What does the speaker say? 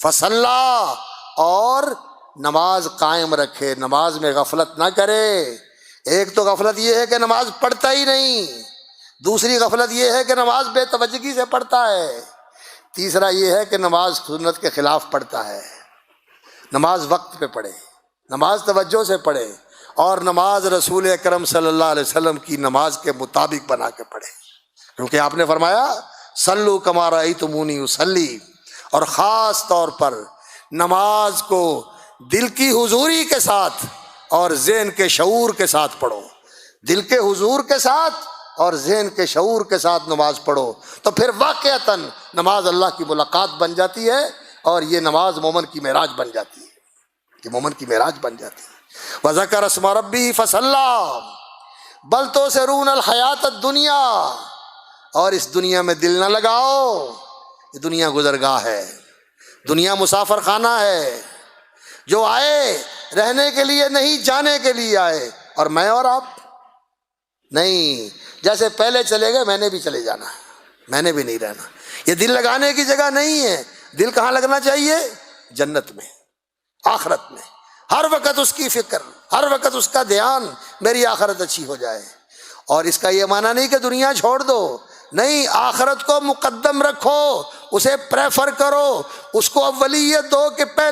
فصلا، اور نماز قائم رکھے، نماز میں غفلت نہ کرے۔ ایک تو غفلت یہ ہے کہ نماز پڑھتا ہی نہیں، دوسری غفلت یہ ہے کہ نماز بے توجہی سے پڑھتا ہے، تیسرا یہ ہے کہ نماز سنت کے خلاف پڑھتا ہے۔ نماز وقت پہ پڑھے، نماز توجہ سے پڑھے، اور نماز رسول اکرم صلی اللہ علیہ وسلم کی نماز کے مطابق بنا کے پڑھے، کیونکہ آپ نے فرمایا صلو کما رأیتمونی اصلی، اور خاص طور پر نماز کو دل کی حضوری کے ساتھ اور ذہن کے شعور کے ساتھ پڑھو۔ دل کے حضور کے ساتھ اور ذہن کے شعور کے ساتھ نماز پڑھو، تو پھر واقعتاً نماز اللہ کی ملاقات بن جاتی ہے، اور یہ نماز مومن کی معراج بن جاتی ہے، یہ مومن کی معراج بن جاتی ہے۔ وَذَكَرَ اسْمَ رَبِّهِ فَصَلَّى بَلْ تُؤْثِرُونَ الْحَيَاةَ الدُّنْيَا، اور اس دنیا میں دل نہ لگاؤ، یہ دنیا گزرگاہ ہے، دنیا مسافر خانہ ہے، جو آئے رہنے کے لیے نہیں جانے کے لیے آئے، اور میں اور آپ نہیں، جیسے پہلے چلے گئے میں نے بھی چلے جانا ہے، میں نے بھی نہیں رہنا۔ یہ دل لگانے کی جگہ نہیں ہے، دل کہاں لگنا چاہیے؟ جنت میں، آخرت میں، ہر وقت اس کی فکر، ہر وقت اس کا دھیان، میری آخرت اچھی ہو جائے۔ اور اس کا یہ معنی نہیں کہ دنیا چھوڑ دو، نہیں، آخرت کو مقدم رکھو، اسے پریفر کرو، اس کو اولیت دو کہ پہلے